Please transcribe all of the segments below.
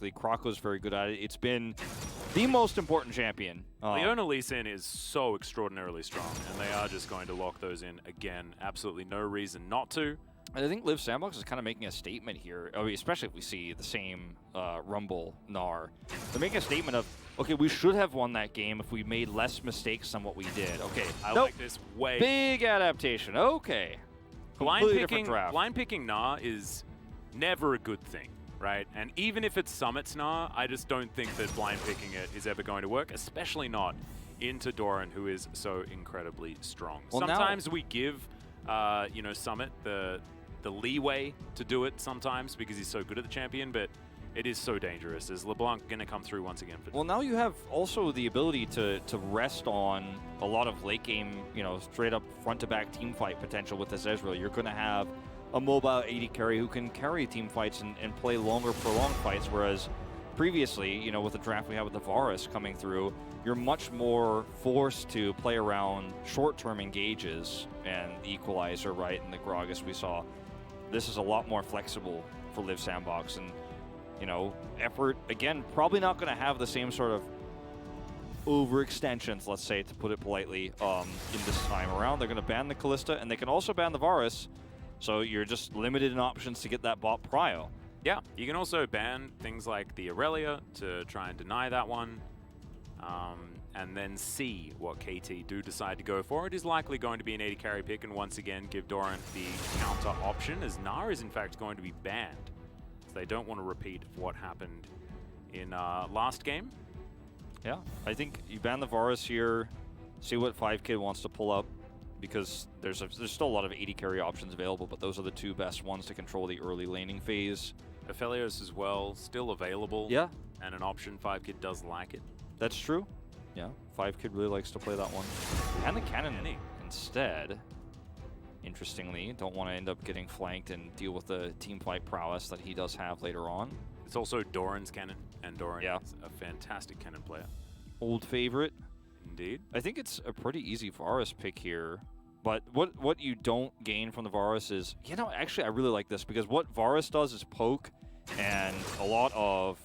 Krako's very good at it. It's been the most important champion. Leona Lee Sin is so extraordinarily strong, and they are just going to lock those in again. Absolutely no reason not to. I think Liv Sandbox is kind of making a statement here, especially if we see the same Rumble Gnar. They're making a statement of, okay, we should have won that game if we made less mistakes than what we did. Okay, I like this way. Big adaptation. Okay. Blind picking Gnar is never a good thing, right? And even if it's Summit's Gnar, I just don't think that blind picking it is ever going to work, especially not into Doran, who is so incredibly strong. Well, sometimes we give, Summit the leeway to do it sometimes because he's so good at the champion, but it is so dangerous. Is LeBlanc going to come through once again? Well, now you have also the ability to rest on a lot of late game, straight up front-to-back team fight potential with this Ezreal. You're going to have a mobile AD carry who can carry team fights and play longer, prolonged fights, whereas previously, with the draft we had with the Varus coming through, you're much more forced to play around short-term engages and the Equalizer, right, and the Gragas we saw. This is a lot more flexible for Liv Sandbox, and effort, again, probably not going to have the same sort of overextensions, let's say, to put it politely, in this time around. They're going to ban the Kalista, and they can also ban the Varus, so you're just limited in options to get that bot prio. Yeah, you can also ban things like the Aurelia to try and deny that one, and then see what KT do decide to go for. It is likely going to be an AD carry pick, and once again give Doran the counter option, as Gnar is in fact going to be banned. So they don't want to repeat what happened in last game. Yeah, I think you ban the Varus here, see what 5Kid wants to pull up, because there's still a lot of AD carry options available, but those are the two best ones to control the early laning phase. Aphelios as well, still available. Yeah. And an option, 5Kid does like it. That's true. Yeah, 5Kid really likes to play that one. And the cannon instead, interestingly, don't want to end up getting flanked and deal with the team fight prowess that he does have later on. It's also Doran's cannon, and Doran is a fantastic cannon player. Old favorite. Indeed. I think it's a pretty easy Varus pick here. But what you don't gain from the Varus is, actually I really like this, because what Varus does is poke and a lot of,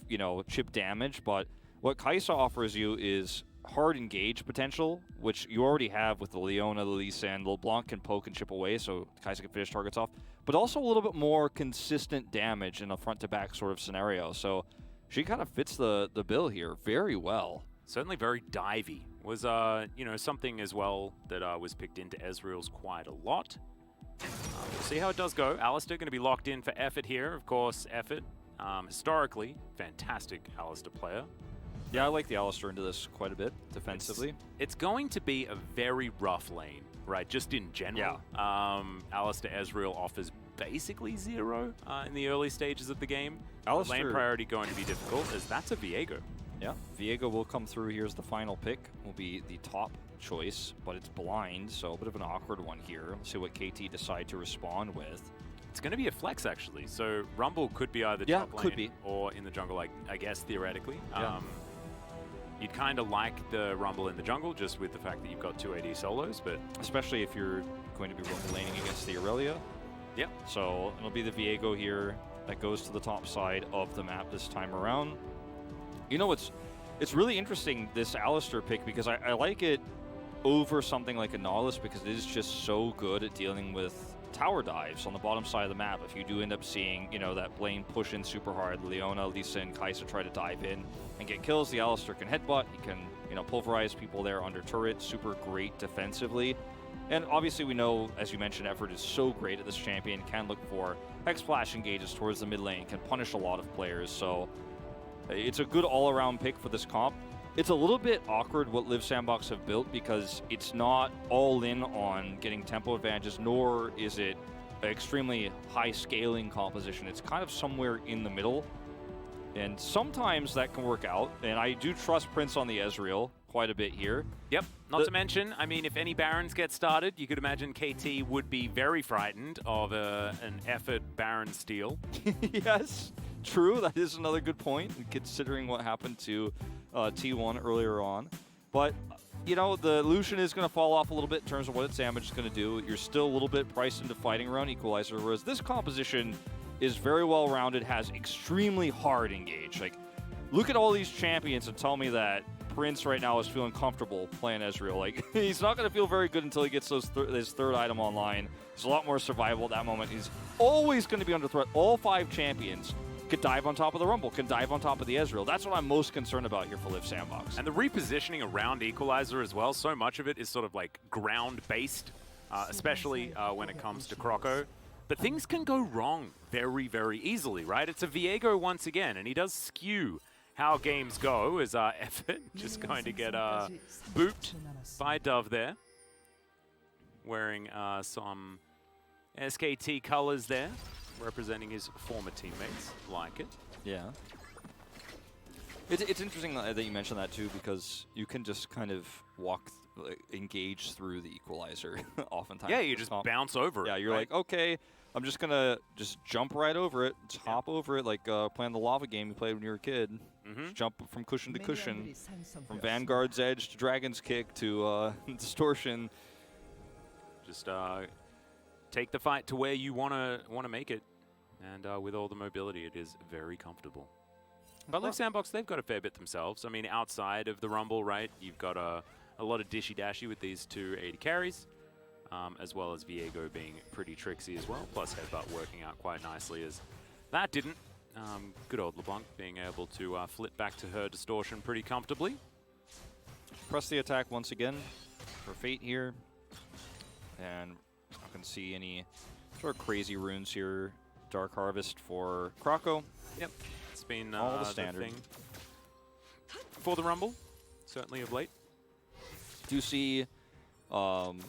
chip damage, but what Kai'Sa offers you is hard engage potential, which you already have with the Leona, the Lee Sin. LeBlanc can poke and chip away, so Kai'Sa can finish targets off, but also a little bit more consistent damage in a front-to-back sort of scenario. So she kind of fits the bill here very well. Certainly very divey. Was, something as well that was picked into Ezreal's quite a lot. We'll see how it does go. Alistar going to be locked in for Effort here. Of course, Effort, historically, fantastic Alistar player. Yeah, I like the Alistar into this quite a bit, defensively. It's going to be a very rough lane, right, just in general. Yeah. Alistar Ezreal offers basically 0 in the early stages of the game. Alistar, lane priority going to be difficult, as that's a Viego. Yeah, Viego will come through here as the final pick. Will be the top choice, but it's blind, so a bit of an awkward one here. Let's see what KT decide to respond with. It's going to be a flex, actually. So Rumble could be either top lane or in the jungle, I guess, theoretically. Yeah. You'd kind of like the Rumble in the jungle, just with the fact that you've got 2 AD solos, but... Especially if you're going to be laning against the Aurelia. Yep. So it'll be the Viego here that goes to the top side of the map this time around. It's really interesting, this Alistar pick, because I like it over something like a Nautilus, because it is just so good at dealing with tower dives on the bottom side of the map. If you do end up seeing, that Blaine push in super hard, Leona, Lisa, and Kai'Sa try to dive in and get kills, the Alistar can headbutt, he can, pulverize people there under turret, super great defensively. And obviously we know, as you mentioned, Effort is so great at this champion, can look for X-Flash engages towards the mid lane, can punish a lot of players, so it's a good all-around pick for this comp. It's a little bit awkward what Liv Sandbox have built, because it's not all in on getting tempo advantages, nor is it an extremely high scaling composition. It's kind of somewhere in the middle, and sometimes that can work out. And I do trust Prince on the Ezreal quite a bit here. Yep, not to mention, I mean, if any Barons get started, you could imagine KT would be very frightened of an Effort Baron steal. Yes. True, that is another good point, considering what happened to T1 earlier on. But, the Lucian is going to fall off a little bit in terms of what its damage is going to do. You're still a little bit priced into fighting around Equalizer, whereas this composition is very well-rounded, has extremely hard engage. Like, look at all these champions and tell me that Prince right now is feeling comfortable playing Ezreal. Like, he's not going to feel very good until he gets his third item online. There's a lot more survival at that moment. He's always going to be under threat. All 5 champions could dive on top of the Rumble, can dive on top of the Ezreal. That's what I'm most concerned about here for Live Sandbox. And the repositioning around Equalizer as well, so much of it is sort of like ground-based, especially when it comes to Croco. But things can go wrong very, very easily, right? It's a Viego once again, and he does skew how games go. Is Effort just going to get booped by Dove there, wearing some SKT colors there, representing his former teammates. Like it. Yeah. It's interesting that you mentioned that too, because you can just kind of engage through the Equalizer oftentimes. Yeah, you just bounce over it. Yeah, you're like, okay, I'm just going to just jump right over it, just hop over it, like playing the lava game you played when you were a kid. Just jump from cushion to cushion, from Vanguard's Edge to Dragon's Kick to Distortion. Just take the fight to where you want to make it, and with all the mobility, it is very comfortable. But Live Sandbox, they've got a fair bit themselves. I mean, outside of the Rumble, right, you've got a lot of dishy-dashy with these 2 AD carries, as well as Viego being pretty tricksy as well, plus Headbutt working out quite nicely as that didn't. Good old LeBlanc being able to flip back to her Distortion pretty comfortably. Press the attack once again for Fate here. And I can see any sort of crazy runes here. Dark Harvest for Croco. Yep. It's been all the standard thing for the Rumble, certainly of late. Do you see, looking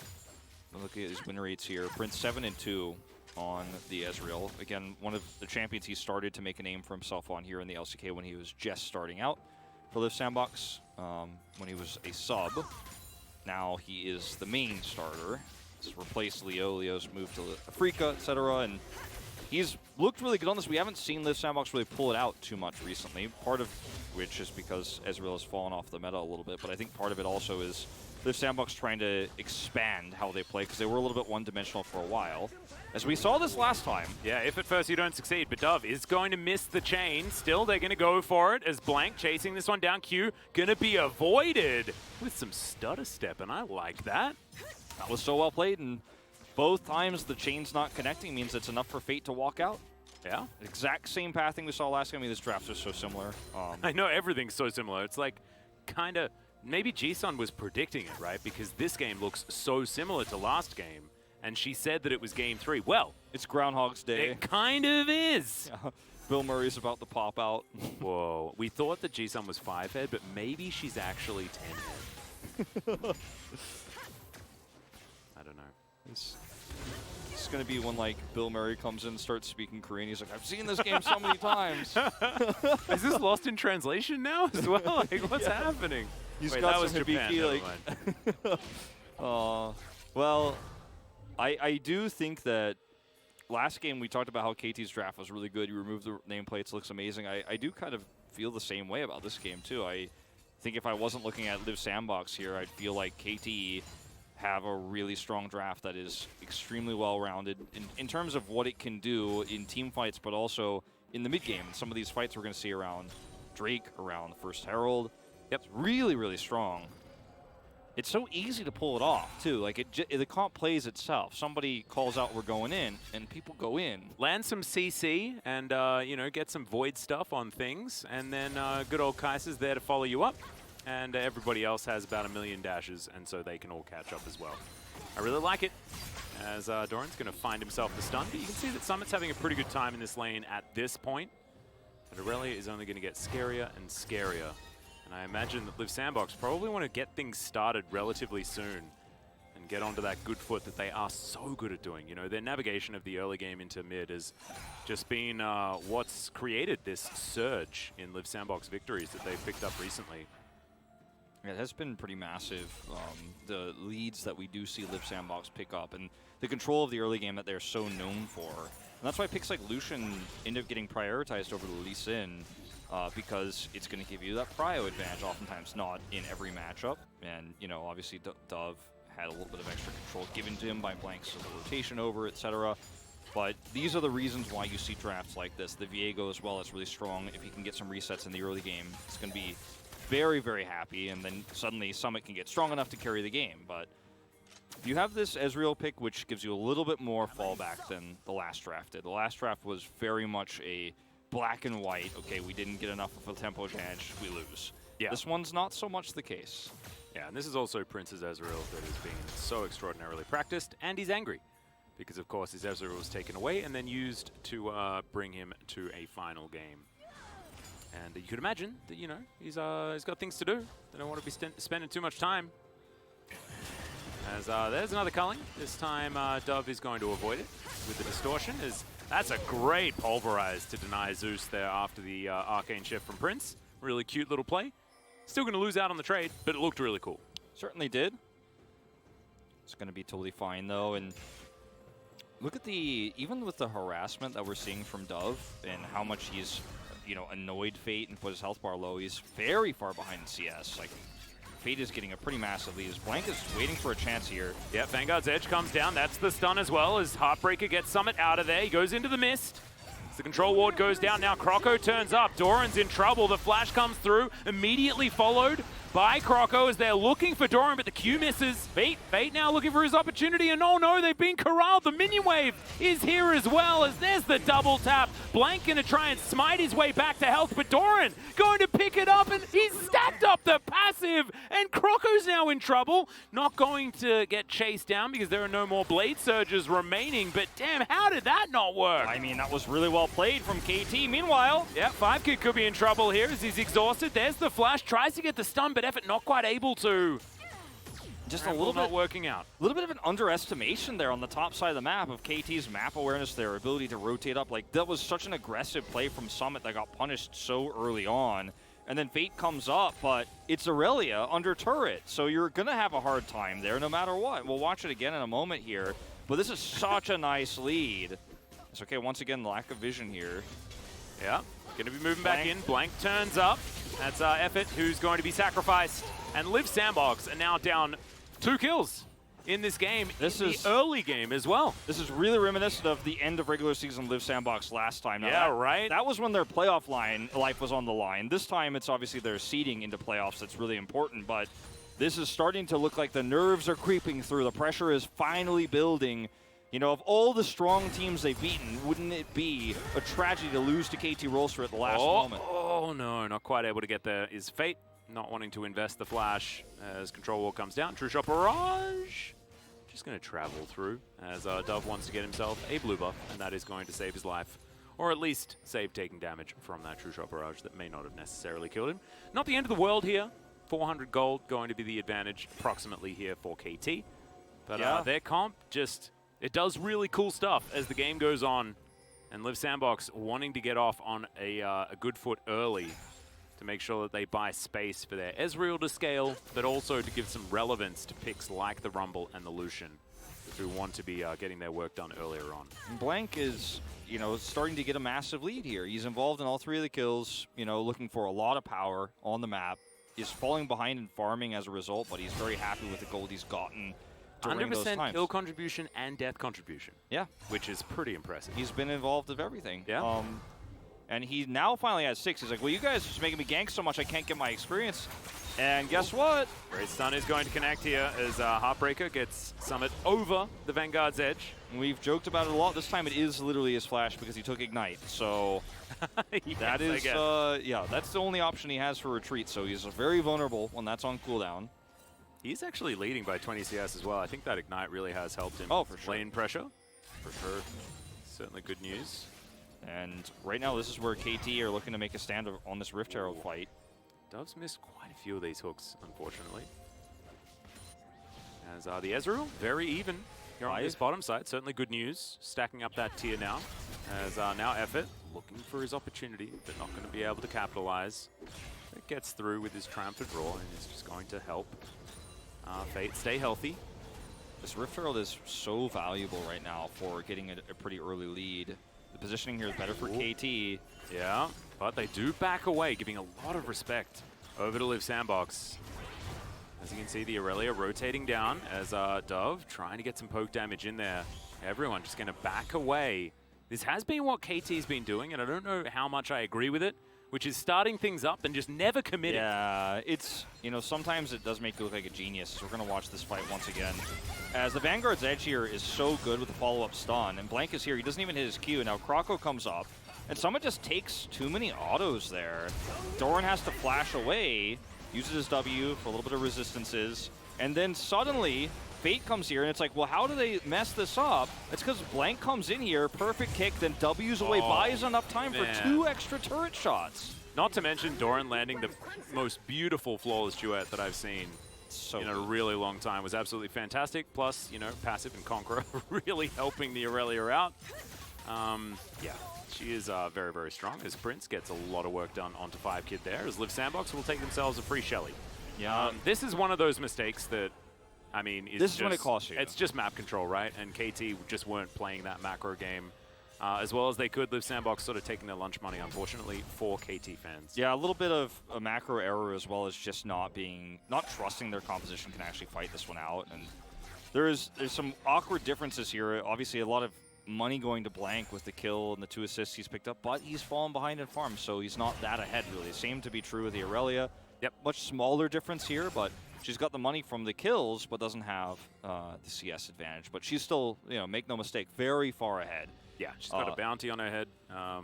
at his win rates here, Prince 7-2 on the Ezreal. Again, one of the champions he started to make a name for himself on here in the LCK when he was just starting out for Live Sandbox, when he was a sub. Now he is the main starter. He's replaced Leo. Leo's moved to Africa, etc. And he's looked really good on this. We haven't seen Live Sandbox really pull it out too much recently, part of which is because Ezreal has fallen off the meta a little bit, but I think part of it also is Live Sandbox trying to expand how they play, because they were a little bit one-dimensional for a while. As we saw this last time. Yeah, if at first you don't succeed, but Dove is going to miss the chain. Still, they're going to go for it as Blank chasing this one down. Q going to be avoided with some stutter step, and I like that. That was so well played, and both times the chain's not connecting means it's enough for Fate to walk out. Yeah. Exact same pathing we saw last game. I mean, these drafts are so similar. I know everything's so similar. It's like kind of, maybe G-Sun was predicting it, right? Because this game looks so similar to last game, and she said that it was game 3. Well, it's Groundhog's Day. It kind of is. Yeah. Bill Murray's about to pop out. Whoa. We thought that G-Sun was 5-head, but maybe she's actually 10-head. I don't know. It's going to be when, like, Bill Murray comes in and starts speaking Korean. He's like, I've seen this game so many times. Is this lost in translation now as well? Like, what's happening? He's Wait, got that was some Japan, Hibiki, like, well, I do think that last game we talked about how KT's draft was really good. You removed the nameplates, looks amazing. I do kind of feel the same way about this game, too. I think if I wasn't looking at Live Sandbox here, I'd feel like KT have a really strong draft that is extremely well-rounded in terms of what it can do in team fights, but also in the mid-game. Some of these fights we're going to see around Drake, around the First Herald. Yep, it's really, really strong. It's so easy to pull it off, too. Like, the comp plays itself. Somebody calls out, we're going in, and people go in. Land some CC and, you know, get some Void stuff on things, and then good old Kaiser's there to follow you up. And everybody else has about 1 million dashes, and so they can all catch up as well. I really like it, as Doran's going to find himself the stun. But you can see that Summit's having a pretty good time in this lane at this point. But Aurelia is only going to get scarier and scarier. And I imagine that Live Sandbox probably want to get things started relatively soon and get onto that good foot that they are so good at doing. You know, their navigation of the early game into mid has just been what's created this surge in Live Sandbox victories that they've picked up recently. Yeah, it has been pretty massive, the leads that we do see Live Sandbox pick up, and the control of the early game that they're so known for. And that's why picks like Lucian end up getting prioritized over the Lee Sin, because it's going to give you that prio advantage, oftentimes not in every matchup. And, you know, obviously Dove had a little bit of extra control given to him by Blanks of the rotation over, etc. But these are the reasons why you see drafts like this. The Viego as well is really strong. If he can get some resets in the early game, it's going to be very, very happy. And then suddenly Summit can get strong enough to carry the game. But you have this Ezreal pick, which gives you a little bit more fallback than the last draft did. The last draft was very much a black and white. Okay, we didn't get enough of a tempo advantage, we lose. Yeah. This one's not so much the case. Yeah, and this is also Prince's Ezreal that has been so extraordinarily practiced, and he's angry. Because, of course, his Ezreal was taken away and then used to bring him to a final game. And you could imagine that, you know, he's got things to do. They don't want to be spending too much time. As there's another culling. This time, Dove is going to avoid it with the distortion. That's a great pulverize to deny Zeus there after the arcane shift from Prince. Really cute little play. Still going to lose out on the trade, but it looked really cool. Certainly did. It's going to be totally fine, though. And look at even with the harassment that we're seeing from Dove and how much he's, you know, annoyed Fate and put his health bar low, he's very far behind in CS. Like, Fate is getting a pretty massive lead. Blank is waiting for a chance here. Yeah, Vanguard's Edge comes down. That's the stun as well as Heartbreaker gets Summit out of there. He goes into the mist. The control ward goes down. Now Croco turns up. Doran's in trouble. The flash comes through, immediately followed by Croco as they're looking for Doran, but the Q misses. Fate now looking for his opportunity, and oh no, they've been corralled. The minion wave is here as well, as there's the double tap. Blank gonna try and smite his way back to health, but Doran going to pick it up, and he's stacked up the passive, and Croco's now in trouble. Not going to get chased down because there are no more Blade Surges remaining, but damn, how did that not work? I mean, that was really well played from KT. Meanwhile, yeah, 5Kid could be in trouble here as he's exhausted. There's the flash, tries to get the stun, but Effort not quite able to. Just a little not working out. A little bit of an underestimation there on the top side of the map of KT's map awareness, their ability to rotate up. Like, that was such an aggressive play from Summit that got punished so early on. And then Fate comes up, but it's Aurelia under turret, so you're going to have a hard time there no matter what. We'll watch it again in a moment here, but this is such a nice lead. It's okay, once again, lack of vision here. Yeah, going to be moving back in. Blank turns up. That's Effort who's going to be sacrificed. And Liv Sandbox are now down 2 kills in this game. This is the early game as well. This is really reminiscent of the end of regular season Liv Sandbox last time. Now right. That was when their playoff life was on the line. This time it's obviously their seeding into playoffs that's really important, but this is starting to look like the nerves are creeping through. The pressure is finally building. You know, of all the strong teams they've beaten, wouldn't it be a tragedy to lose to KT Rolster at the last moment? Oh no, not quite able to get there is Fate. Not wanting to invest the flash as Control Wall comes down. True Shot Barrage just going to travel through as Dove wants to get himself a blue buff, and that is going to save his life. Or at least save taking damage from that True Shot Barrage that may not have necessarily killed him. Not the end of the world here. 400 gold going to be the advantage approximately here for KT. But their comp just... It does really cool stuff as the game goes on, and Liv Sandbox wanting to get off on a good foot early to make sure that they buy space for their Ezreal to scale, but also to give some relevance to picks like the Rumble and the Lucian, who want to be getting their work done earlier on. Blank is, you know, starting to get a massive lead here. He's involved in all 3 of the kills, you know, looking for a lot of power on the map. He's falling behind in farming as a result, but he's very happy with the gold he's gotten. 100% kill contribution and death contribution. Yeah. Which is pretty impressive. He's been involved with everything. Yeah. And he now finally has 6. He's like, well, you guys are just making me gank so much I can't get my experience. And guess what? Great stun is going to connect here as Heartbreaker gets Summit over the Vanguard's Edge. We've joked about it a lot. This time it is literally his flash because he took Ignite. So yes, that is, yeah, that's the only option he has for retreat. So he's very vulnerable when that's on cooldown. He's actually leading by 20 CS as well. I think that Ignite really has helped him. Oh, for sure. Lane pressure. For sure. Certainly good news. And right now, this is where KT are looking to make a stand on this Rift Herald fight. Dove's missed quite a few of these hooks, unfortunately. As the Ezreal, very even here on this bottom side. Certainly good news. Stacking up that tier now. As now Effort looking for his opportunity, but not going to be able to capitalize. It gets through with his Triumphant Roar, and is just going to help Fate stay healthy. This Rift Herald is so valuable right now for getting a pretty early lead. The positioning here is better for KT. Yeah, but they do back away, giving a lot of respect over to Liv Sandbox. As you can see, the Aurelia rotating down as Dove trying to get some poke damage in there. Everyone just going to back away. This has been what KT's been doing, and I don't know how much I agree with it, which is starting things up and just never committing. Yeah, it's, you know, sometimes it does make you look like a genius. So we're going to watch this fight once again. As the Vanguard's edge here is so good with the follow-up stun, and Blank is here. He doesn't even hit his Q. Now Croco comes up, and Summit just takes too many autos there. Doran has to flash away, uses his W for a little bit of resistances, and then suddenly Fate comes here, and it's like, well, how do they mess this up? It's because Blank comes in here, perfect kick, then W's away, buys enough time for 2 extra turret shots. Not to mention Doran landing the most beautiful flawless duet that I've seen in a really long time. Was absolutely fantastic. Plus, you know, passive and Conqueror really helping the Aurelia out. Yeah, she is very, very strong as Prince gets a lot of work done onto 5-Kid there, as Liv Sandbox will take themselves a free Shelly. Yeah. This is one of those mistakes that, I mean, this is when it costs you. It's just map control, right? And KT just weren't playing that macro game as well as they could. Liv Sandbox sort of taking their lunch money, unfortunately, for KT fans. Yeah, a little bit of a macro error as well as just not trusting their composition can actually fight this one out. And there's some awkward differences here. Obviously, a lot of money going to Blank with the kill and the 2 assists he's picked up, but he's fallen behind in farm, so he's not that ahead, really. Same to be true with the Aurelia. Yep. Much smaller difference here, but she's got the money from the kills, but doesn't have the CS advantage. But she's still, you know, make no mistake, very far ahead. Yeah, she's got a bounty on her head.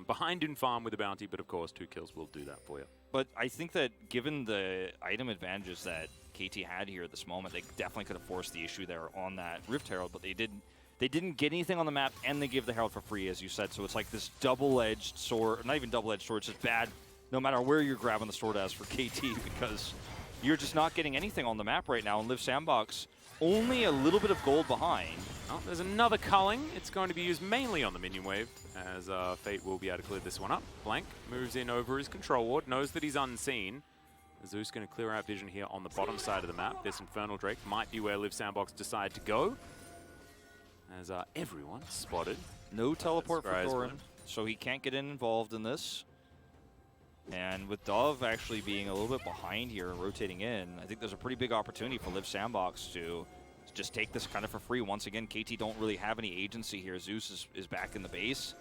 Behind in farm with a bounty, but of course 2 kills will do that for you. But I think that given the item advantages that KT had here at this moment, they definitely could have forced the issue there on that Rift Herald, but they didn't. They didn't get anything on the map, and they give the Herald for free, as you said. So it's like this double-edged sword, not even double-edged sword, it's just bad no matter where you're grabbing the sword as for KT, because you're just not getting anything on the map right now. And Liv Sandbox only a little bit of gold behind. Oh, there's another culling. It's going to be used mainly on the minion wave, as Fate will be able to clear this one up. Blank moves in over his control ward, knows that he's unseen. Zeus going to clear out vision here on the bottom side of the map. This Infernal Drake might be where Liv Sandbox decide to go, as everyone spotted. No teleport for Doran, so he can't get involved in this. And with Dove actually being a little bit behind here and rotating in, I think there's a pretty big opportunity for Liv Sandbox to just take this kind of for free. Once again, KT don't really have any agency here. Zeus is back in the base.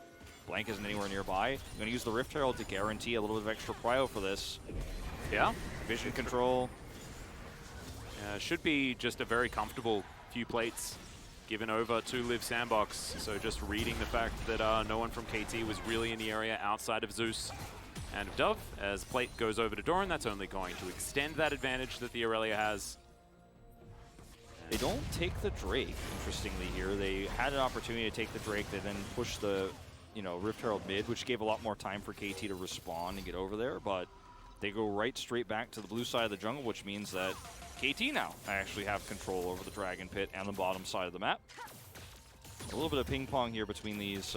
Blank isn't anywhere nearby. I'm going to use the Rift Herald to guarantee a little bit of extra prio for this. Yeah. Vision control. Should be just a very comfortable few plates given over to Liv Sandbox. So just reading the fact that no one from KT was really in the area outside of Zeus and of Dove. As plate goes over to Doran, that's only going to extend that advantage that the Aurelia has. They don't take the Drake, interestingly here. They had an opportunity to take the Drake. They then pushed the, you know, Rift Herald mid, which gave a lot more time for KT to respond and get over there. But they go right straight back to the blue side of the jungle, which means that KT now actually have control over the Dragon Pit and the bottom side of the map. A little bit of ping pong here between these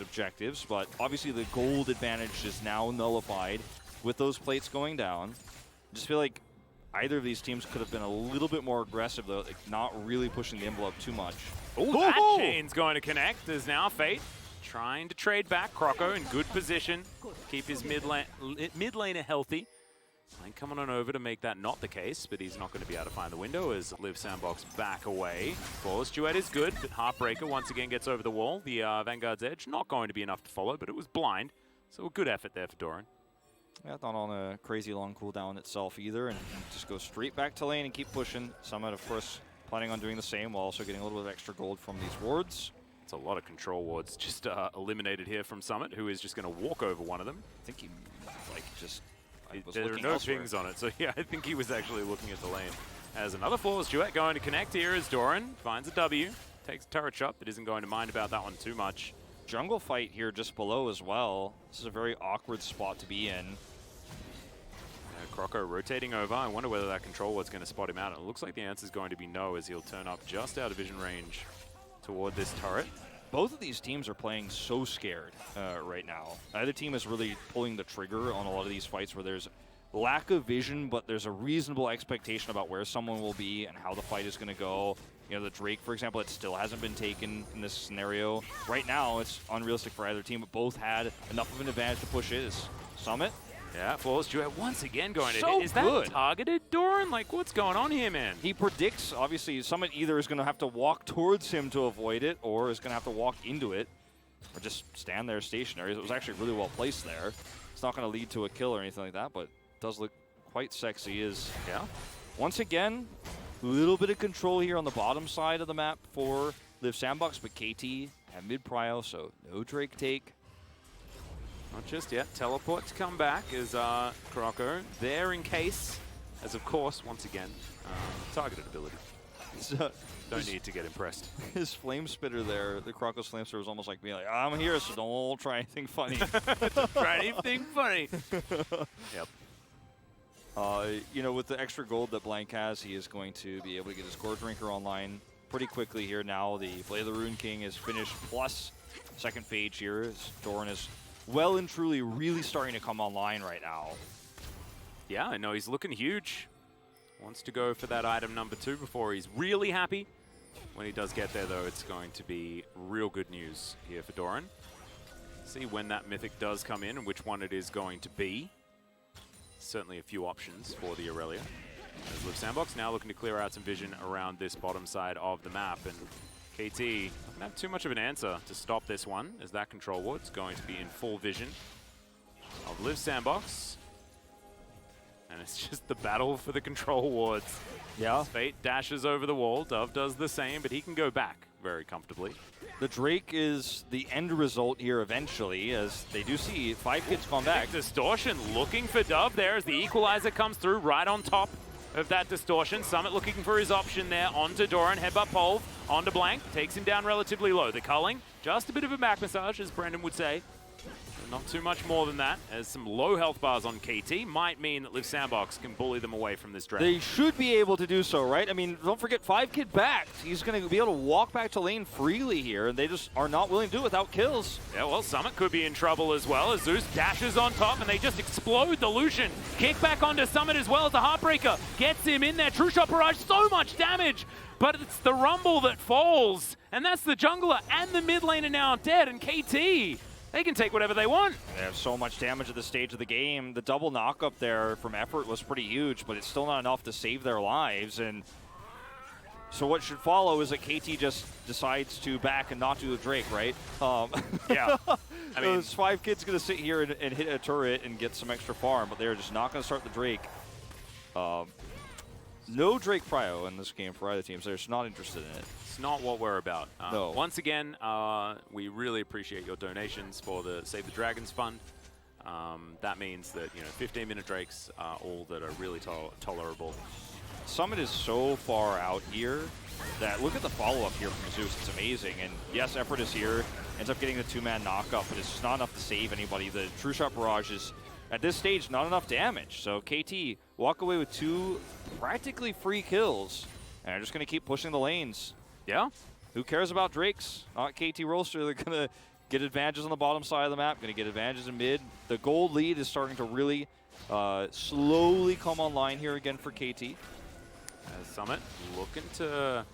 objectives, but obviously the gold advantage is now nullified with those plates going down. I just feel like either of these teams could have been a little bit more aggressive, though, like not really pushing the envelope too much. Oh, that chain's going to connect. There's now Fate trying to trade back. Croco in good position, keep his mid laner healthy. Blank coming on over to make that not the case, but he's not going to be able to find the window as Liv Sandbox back away. Flawless duet is good, but Heartbreaker once again gets over the wall. The Vanguard's edge not going to be enough to follow, but it was blind. So a good effort there for Doran. Yeah, not on a crazy long cooldown itself either, and just go straight back to lane and keep pushing. Summit, of course, planning on doing the same while also getting a little bit of extra gold from these wards. It's a lot of control wards just eliminated here from Summit, who is just going to walk over one of them. I think he, like, just... There are no pings on it, so yeah, I think he was actually looking at the lane. As another flawless duet going to connect here as Doran finds a W, takes a turret shot, but isn't going to mind about that one too much. Jungle fight here just below as well. This is a very awkward spot to be in. Croco rotating over. I wonder whether that control ward's going to spot him out. It looks like the answer is going to be no, as he'll turn up just out of vision range toward this turret. Both of these teams are playing so scared right now. Neither team is really pulling the trigger on a lot of these fights where there's lack of vision, but there's a reasonable expectation about where someone will be and how the fight is going to go. You know, the Drake, for example, it still hasn't been taken in this scenario. Right now, it's unrealistic for either team, but both had enough of an advantage to push it. Summit Yeah, Flawless Duet once again going to So hit. Is good. that targeted, Doran? Like, what's going on here, man? He predicts, obviously, Summit either is going to have to walk towards him to avoid it, or is going to have to walk into it, or just stand there stationary. It was actually really well placed there. It's not going to lead to a kill or anything like that, but it does look quite sexy. Yeah. Once again, a little bit of control here on the bottom side of the map for Live Sandbox, but KT at mid prio, so no Drake take. Not just yet. Teleport to come back is Croco there in case, as of course, once again, targeted ability. Don't need to get impressed. His flame spitter there, the Croco's flame spitter was almost like being like, I'm here, so don't try anything funny. Try anything funny. Yep. You know, with the extra gold that Blank has, he is going to be able to get his Core Drinker online pretty quickly here now. The Blade of the Rune King is finished, plus second phase here. Doran is well and truly really starting to come online right now. Yeah, I know he's looking huge. Wants to go for that item number 2 before he's really happy. When he does get there, though, it's going to be real good news here for Doran. See when that Mythic does come in and which one it is going to be. Certainly a few options for the Aurelia. As Live Sandbox now looking to clear out some vision around this bottom side of the map. And KT doesn't have too much of an answer to stop this one, as that control ward's going to be in full vision of Live Sandbox. And it's just the battle for the control wards. Yeah. Fate dashes over the wall. Dove does the same, but he can go back very comfortably. The Drake is the end result here eventually, as they do see 5 kids gone back. Distortion looking for Dove there as the equalizer comes through right on top of that Distortion. Summit looking for his option there onto Doran. Headbutt pole onto Blank. Takes him down relatively low. The culling, just a bit of a back massage, as Brendan would say. Not too much more than that, as some low health bars on KT might mean that Live Sandbox can bully them away from this dragon. They should be able to do so, right? I mean, don't forget 5 kid back. He's going to be able to walk back to lane freely here, and they just are not willing to do it without kills. Yeah, well, Summit could be in trouble as well, as Zeus dashes on top, and they just explode the Lucian. Kick back onto Summit as well as the Heartbreaker gets him in there. True Shot Barrage, so much damage, but it's the Rumble that falls, and that's the jungler and the mid lane are now dead, and KT, they can take whatever they want. They have so much damage at this stage of the game. The double knock up there from Effort was pretty huge, but it's still not enough to save their lives. And so what should follow is that KT just decides to back and not do the Drake, right? Yeah. I mean, those 5 kids going to sit here and hit a turret and get some extra farm, but they're just not going to start the Drake. No Drake prio in this game for either teams. They're just not interested in it. It's not what we're about. No. Once again, we really appreciate your donations for the Save the Dragons Fund. That means that 15-minute Drakes are all that are really tolerable. Summit is so far out here that look at the follow-up here from Zeus. It's amazing. And yes, Effort is here. Ends up getting the 2-man knock-up, but it's just not enough to save anybody. The True Shot Barrage is, at this stage, not enough damage. So KT walk away with 2 practically free kills. And they're just going to keep pushing the lanes. Yeah. Who cares about Drakes? Not KT Roaster. They're going to get advantages on the bottom side of the map. Going to get advantages in mid. The gold lead is starting to really slowly come online here again for KT. Summit looking to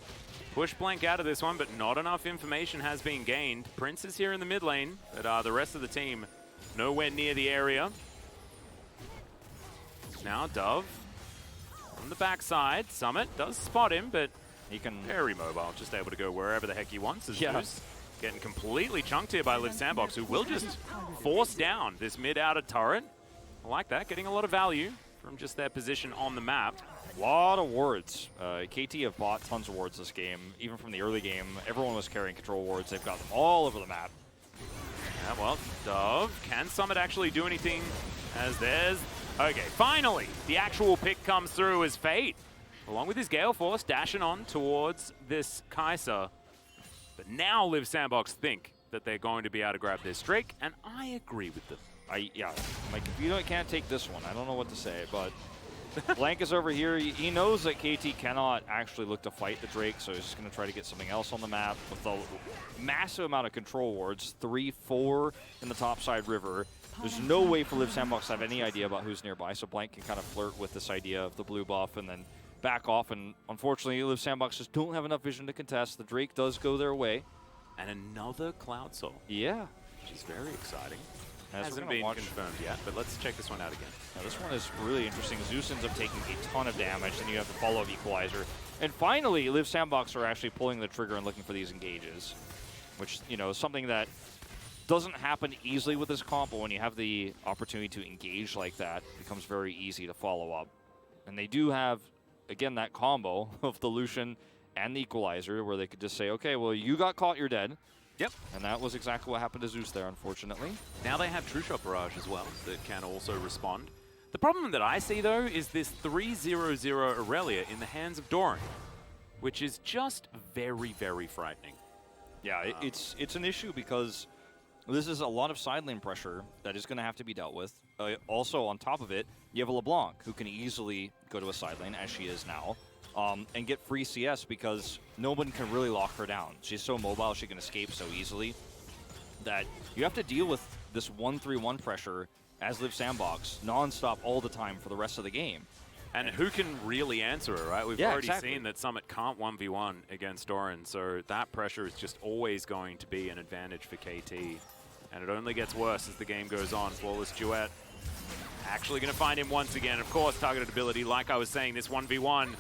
push Blank out of this one, but not enough information has been gained. Prince is here in the mid lane, but the rest of the team nowhere near the area. Now Dove on the backside. Summit does spot him, but he can very mobile, just able to go wherever the heck he wants. Zeus getting completely chunked here by Live Sandbox, who will just force down this mid-outer turret. I like that, getting a lot of value from just their position on the map. A lot of wards. KT have bought tons of wards this game. Even from the early game, everyone was carrying control wards. They've got them all over the map. Yeah, well, Dove, can Summit actually do anything? As there's... Okay, finally, the actual pick comes through as Fate, along with his Gale Force, dashing on towards this Kai'Sa. But now Live Sandbox think that they're going to be able to grab this Drake, and I agree with them. Yeah, like if you can't take this one, I don't know what to say, but Blank is over here. He knows that KT cannot actually look to fight the Drake, so he's just going to try to get something else on the map with a massive amount of control wards, 3, 4 in the topside river. There's no way for Live Sandbox to have any idea about who's nearby, so Blank can kind of flirt with this idea of the blue buff and then back off, and unfortunately Live Sandbox just don't have enough vision to contest. The Drake does go their way. And another Cloud Soul. Yeah. Which is very exciting. Hasn't been confirmed yet, but let's check this one out again. Now, this one is really interesting. Zeus ends up taking a ton of damage, then you have the follow-up equalizer. And finally, Live Sandbox are actually pulling the trigger and looking for these engages, which, you know, is something that doesn't happen easily with this comp, but when you have the opportunity to engage like that, it becomes very easy to follow up. And they do have, again, that combo of the Lucian and the equalizer where they could just say, okay, well, you got caught, you're dead. Yep. And that was exactly what happened to Zeus there, unfortunately. Now they have True Shot Barrage as well that can also respond. The problem that I see, though, is this 3-0-0 Aurelia in the hands of Doran, which is just very, very frightening. Yeah, it's an issue because this is a lot of side lane pressure that is going to have to be dealt with. Also, on top of it, you have a LeBlanc who can easily go to a side lane, as she is now, and get free CS because no one can really lock her down. She's so mobile, she can escape so easily that you have to deal with this 1-3-1 pressure as Live Sandbox non-stop all the time for the rest of the game. And who can really answer it, right? We've already seen that Summit can't 1v1 against Doran, so that pressure is just always going to be an advantage for KT. And it only gets worse as the game goes on. Flawless Duet actually going to find him once again. Of course, targeted ability, like I was saying, this 1v1.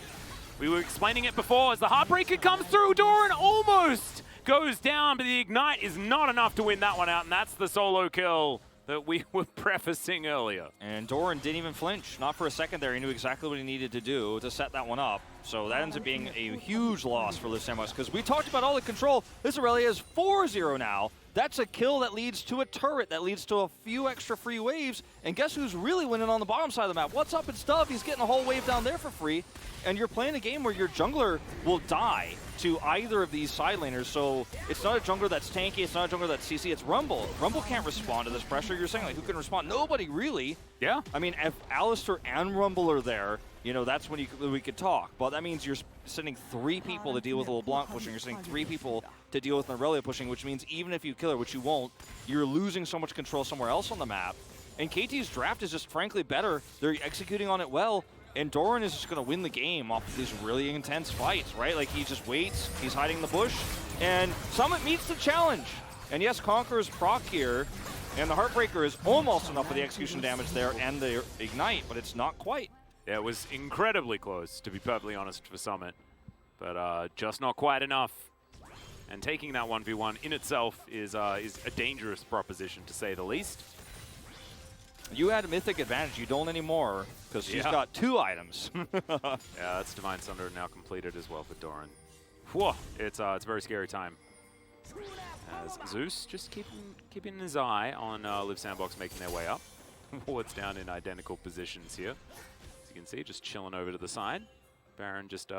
We were explaining it before as the Heartbreaker comes through. Doran almost goes down, but the Ignite is not enough to win that one out, and that's the solo kill that we were prefacing earlier. And Doran didn't even flinch. Not for a second there. He knew exactly what he needed to do to set that one up. So that ends up being a huge loss for Liv Sandbox because we talked about all the control. This Aurelia is 4-0 now. That's a kill that leads to a turret, that leads to a few extra free waves. And guess who's really winning on the bottom side of the map? What's up? It's Dove. He's getting a whole wave down there for free. And you're playing a game where your jungler will die to either of these side laners. So it's not a jungler that's tanky. It's not a jungler that's CC. It's Rumble. Rumble can't respond to this pressure. You're saying, like, who can respond? Nobody, really. Yeah. I mean, if Alistar and Rumble are there, you know, that's when we could talk. But that means you're sending 3 people to deal with a LeBlanc pushing. You're sending 3 people to deal with an Aurelia pushing, which means even if you kill her, which you won't, you're losing so much control somewhere else on the map. And KT's draft is just frankly better. They're executing on it well. And Doran is just going to win the game off of these really intense fights, right? Like, he just waits, he's hiding in the bush, and Summit meets the challenge. And yes, Conqueror's proc here, and the Heartbreaker is almost enough for the execution damage there and the Ignite, but it's not quite. Yeah, it was incredibly close, to be perfectly honest, for Summit, but just not quite enough. And taking that 1v1 in itself is a dangerous proposition, to say the least. You had a mythic advantage. You don't anymore because she's got 2 items. Yeah, that's Divine Sunder now completed as well for Doran. Whoa, it's a very scary time. As Zeus just keeping his eye on Liv Sandbox making their way up. Wards down in identical positions here. As you can see, just chilling over to the side. Baron just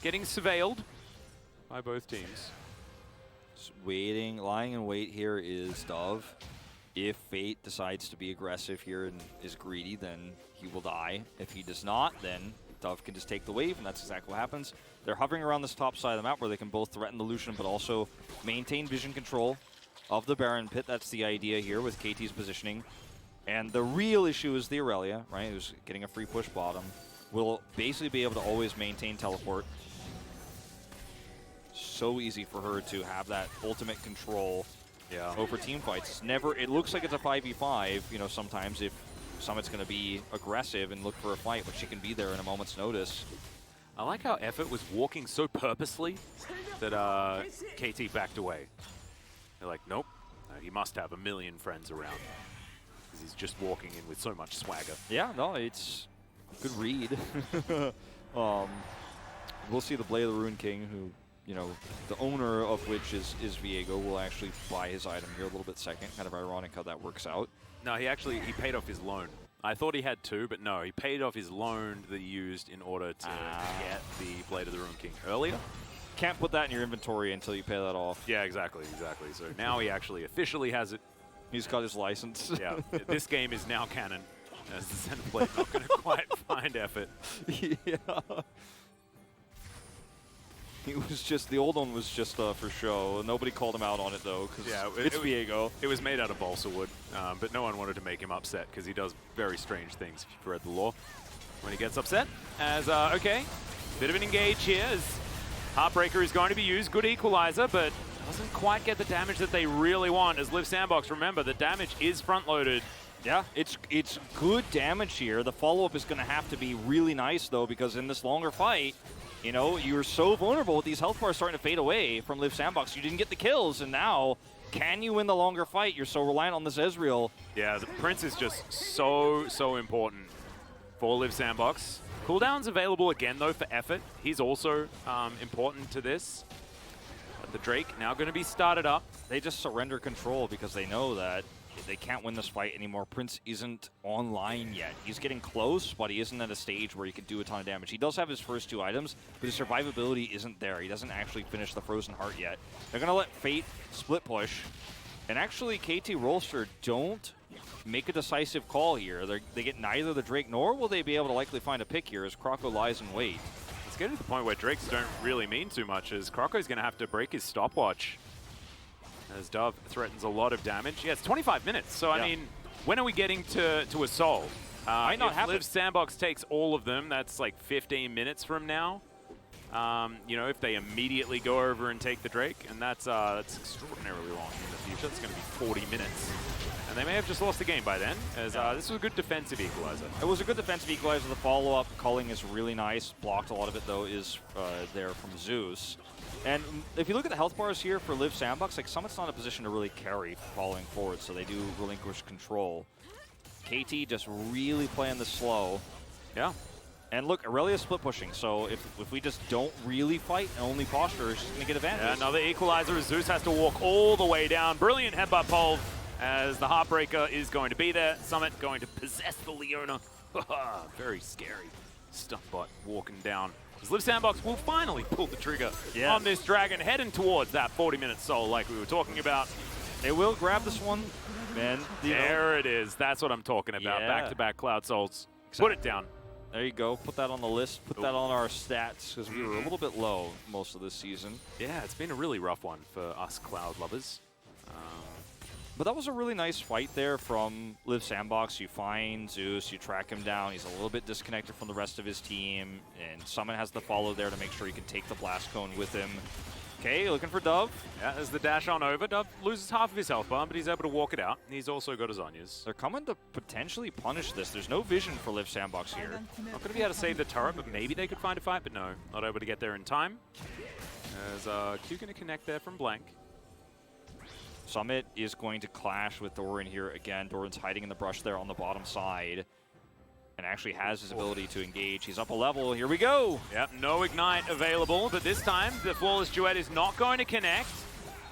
getting surveilled by both teams. Just waiting, lying in wait here is Dove. If Fate decides to be aggressive here and is greedy, then he will die. If he does not, then Dove can just take the wave, and that's exactly what happens. They're hovering around this top side of the map where they can both threaten the Lucian, but also maintain vision control of the Baron pit. That's the idea here with KT's positioning. And the real issue is the Aurelia, right, who's getting a free push bottom. Will basically be able to always maintain teleport. So easy for her to have that ultimate control over team fights. It's never, it looks like it's a 5v5, you know, sometimes if Summit's going to be aggressive and look for a fight, but she can be there in a moment's notice. I like how Effort was walking so purposely that KT backed away. They're like, nope, he must have a million friends around because he's just walking in with so much swagger. Yeah, no, it's good read. We'll see the Blade of the Rune King, who, you know, the owner of which is Viego, will actually buy his item here a little bit second. Kind of ironic how that works out. No, he paid off his loan. I thought he had 2, but no, he paid off his loan that he used in order to get the Blade of the Rune King earlier. Can't put that in your inventory until you pay that off. Yeah, exactly. So now he actually officially has it. He's got his license. Yeah, this game is now canon, as the Center Blade not going to quite find Effort. Yeah. He was just, the old one was just for show. Nobody called him out on it though, because it's Viego. It was made out of balsa wood, but no one wanted to make him upset because he does very strange things if you've read the lore. When he gets upset, as, okay, bit of an engage here as Heartbreaker is going to be used. Good equalizer, but doesn't quite get the damage that they really want. As Liv Sandbox, remember, the damage is front-loaded. Yeah, it's good damage here. The follow-up is going to have to be really nice, though, because in this longer fight, you know, you're so vulnerable with these health bars starting to fade away from Liv Sandbox. You didn't get the kills, and now, can you win the longer fight? You're so reliant on this Ezreal. Yeah, the Prince is just so important for Liv Sandbox. Cooldown's available again, though, for effort. He's also important to this. But the Drake now going to be started up. They just surrender control because they know that they can't win this fight anymore. Prince isn't online yet. He's getting close, but he isn't at a stage where he can do a ton of damage. He does have his first 2 items, but his survivability isn't there. He doesn't actually finish the Frozen Heart yet. They're going to let Fate split push. And actually, KT Rolster don't make a decisive call here. They get neither the Drake, nor will they be able to likely find a pick here as Croco lies in wait. It's getting to the point where Drakes don't really mean too much, as Croco's going to have to break his stopwatch. As Dove threatens a lot of damage. Yeah, it's 25 minutes, so I mean, when are we getting to a soul? Might not happen. Liv Sandbox takes all of them, that's like 15 minutes from now. You know, if they immediately go over and take the Drake, and that's extraordinarily long in the future. It's going to be 40 minutes. And they may have just lost the game by then, as this was a good defensive equalizer. It was a good defensive equalizer. The follow-up culling is really nice. Blocked a lot of it, though, is there from Zeus. And if you look at the health bars here for Liv Sandbox, like Summit's not in a position to really carry following forward, so they do relinquish control. KT just really playing the slow. Yeah. And look, Aurelia split pushing, so if we just don't really fight and only posture, it's just going to get advantage. Yeah, another equalizer as Zeus has to walk all the way down. Brilliant headbutt pole as the Heartbreaker is going to be there. Summit going to possess the Leona. Very scary. Stumpbot walking down. As Liv Sandbox will finally pull the trigger on this Dragon, heading towards that 40-minute soul like we were talking about. They will grab this one, man. There it is. That's what I'm talking about. Back-to-back Cloud Souls. Exactly. Put it down. There you go. Put that on the list. Put that on our stats, because we were a little bit low most of this season. Yeah, it's been a really rough one for us Cloud lovers. But that was a really nice fight there from Liv Sandbox. You find Zeus, you track him down. He's a little bit disconnected from the rest of his team, and Summit has the follow there to make sure he can take the Blast Cone with him. Okay, looking for Dove. Yeah, as the dash on over, Dove loses half of his health bar, but he's able to walk it out. He's also got his Zhonya's. They're coming to potentially punish this. There's no vision for Liv Sandbox here. Not going to be able to save the turret, but maybe they could find a fight, but no. Not able to get there in time. As Q going to connect there from Blank. Summit is going to clash with Doran here again. Doran's hiding in the brush there on the bottom side. And actually has his ability to engage. He's up a level. Here we go. Yep, no Ignite available, but this time the Flawless Duet is not going to connect.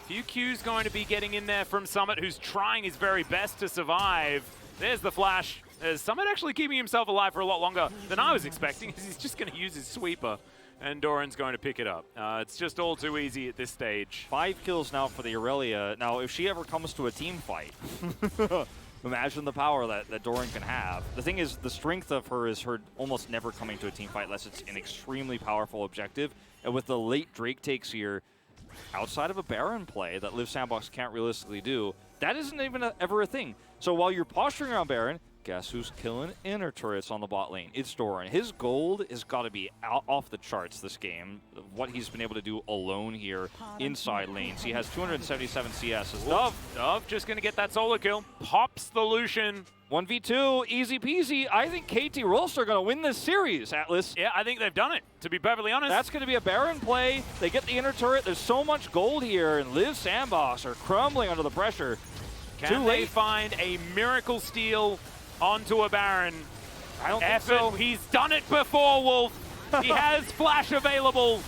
Few Qs going to be getting in there from Summit, who's trying his very best to survive. There's the flash. There's Summit actually keeping himself alive for a lot longer than I was expecting, because he's just going to use his sweeper. And Doran's going to pick it up. It's just all too easy at this stage. 5 kills now for the Aurelia. Now, if she ever comes to a team fight, imagine the power that Doran can have. The thing is, the strength of her is her almost never coming to a team fight unless it's an extremely powerful objective. And with the late Drake takes here, outside of a Baron play that Liv Sandbox can't realistically do, that isn't even ever a thing. So while you're posturing around Baron, guess who's killing inner turrets on the bot lane? It's Doran. His gold has got to be off the charts this game. What he's been able to do alone here inside lanes. He has 277 CS. Dove just going to get that solo kill. Pops the Lucian. 1v2, easy peasy. I think KT Rolster are going to win this series, Atlas. Yeah, I think they've done it, to be perfectly honest. That's going to be a Baron play. They get the inner turret. There's so much gold here, and Liv Sandbox are crumbling under the pressure. Can they find a miracle steal onto a Baron? I don't think so. He's done it before, Wolf. He has flash available.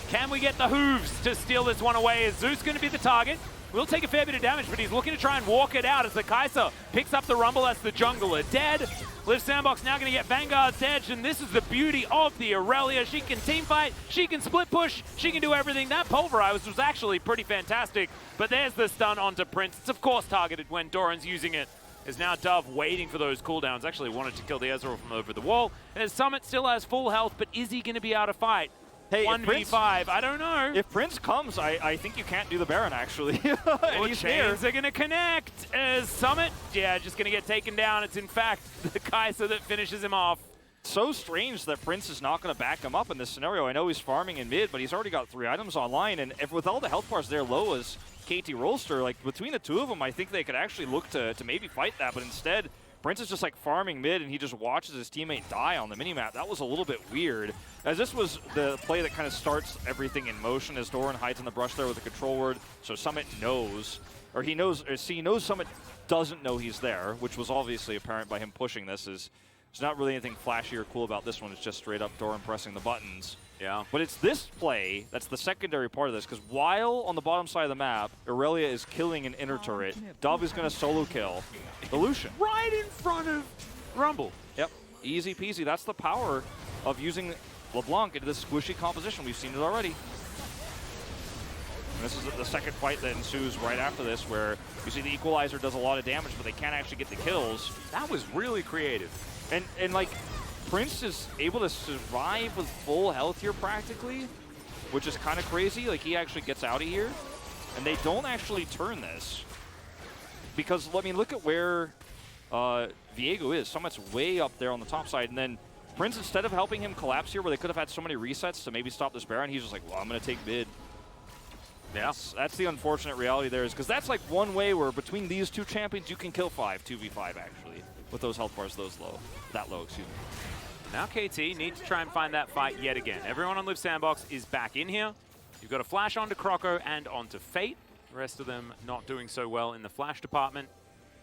Can we get the hooves to steal this one away? Is Zeus going to be the target? Will take a fair bit of damage, but he's looking to try and walk it out as the Kai'Sa picks up the Rumble as the jungler dead. Liv Sandbox now going to get Vanguard's Edge, and this is the beauty of the Aurelia. She can team fight, she can split push, she can do everything. That Pulverize was actually pretty fantastic, but there's the stun onto Prince. It's of course targeted when Doran's using it. Is now Dove waiting for those cooldowns. Actually wanted to kill the Ezreal from over the wall. And Summit still has full health, but is he going to be able to fight? Hey, 1v5, I don't know. If Prince comes, I think you can't do the Baron, actually. And he's chains are going to connect as Summit, just going to get taken down. It's in fact the Kai'Sa that finishes him off. so strange that Prince is not going to back him up in this scenario. I know he's farming in mid, but he's already got 3 items online, and if with all the health bars there low as KT Rolster, like between the two of them, I think they could actually look to maybe fight that, but instead, Prince is just like farming mid, and he just watches his teammate die on the minimap. That was a little bit weird, as this was the play that kind of starts everything in motion, as Doran hides in the brush there with a control word, so Summit knows, or he knows, or C knows Summit doesn't know he's there, which was obviously apparent by him pushing this. There's not really anything flashy or cool about this one. It's just straight up Doran pressing the buttons. Yeah. But it's this play that's the secondary part of this, because while on the bottom side of the map, Aurelia is killing an inner turret, Dub is going to solo kill the Lucian. Right in front of Rumble. Yep, easy peasy. That's the power of using LeBlanc into this squishy composition. We've seen it already. And this is the second fight that ensues right after this, where you see the Equalizer does a lot of damage, but they can't actually get the kills. That was really creative. And like, Prince is able to survive with full health here practically, which is kind of crazy. Like, he actually gets out of here, and they don't actually turn this. Because, I mean, look at where Viego is. Summit's way up there on the top side, and then Prince, instead of helping him collapse here, where they could have had so many resets to maybe stop this Baron, he's just like, well, I'm going to take mid. Yeah. That's the unfortunate reality there, is because that's like one way where between these two champions, you can kill 2v5 actually, with those health bars that low, excuse me. Now KT need to try and find that fight yet again. Everyone on Live Sandbox is back in here. You've got a flash onto Croco and onto Fate. The rest of them not doing so well in the flash department.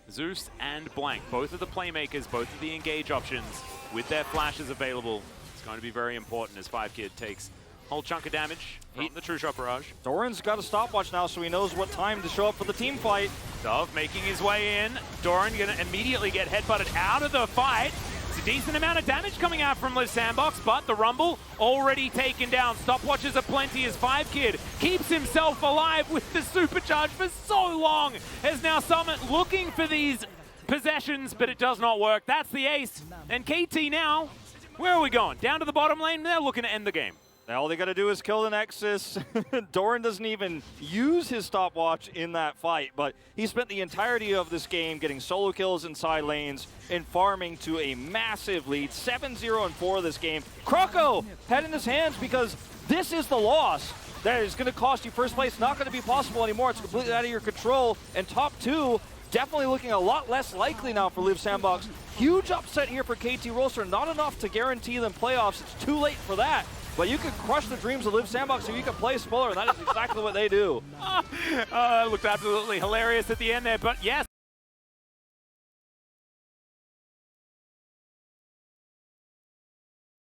Zeus and Blank, both of the playmakers, both of the engage options with their flashes available. It's going to be very important as 5kid takes a whole chunk of damage from the True Shot Barrage. Doran's got a stopwatch now, so he knows what time to show up for the team fight. Dove making his way in. Doran going to immediately get headbutted out of the fight. It's a decent amount of damage coming out from Live Sandbox, but the Rumble already taken down. Stopwatches are plenty as 5kid keeps himself alive with the supercharge for so long. As now Summit looking for these possessions, but it does not work. That's the ace. And KT now, where are we going? Down to the bottom lane? They're looking to end the game. All they got to do is kill the Nexus. Doran doesn't even use his stopwatch in that fight, but he spent the entirety of this game getting solo kills in side lanes and farming to a massive lead. 7-0 and 4 this game. Croco had in his hands, because this is the loss that is going to cost you first place. Not going to be possible anymore. It's completely out of your control. And top 2 definitely looking a lot less likely now for Live Sandbox. Huge upset here for KT Rolster. Not enough to guarantee them playoffs. It's too late for that. But you can crush the dreams of Live Sandbox if you can play spoiler, and that is exactly what they do. Looked absolutely hilarious at the end there, but yes.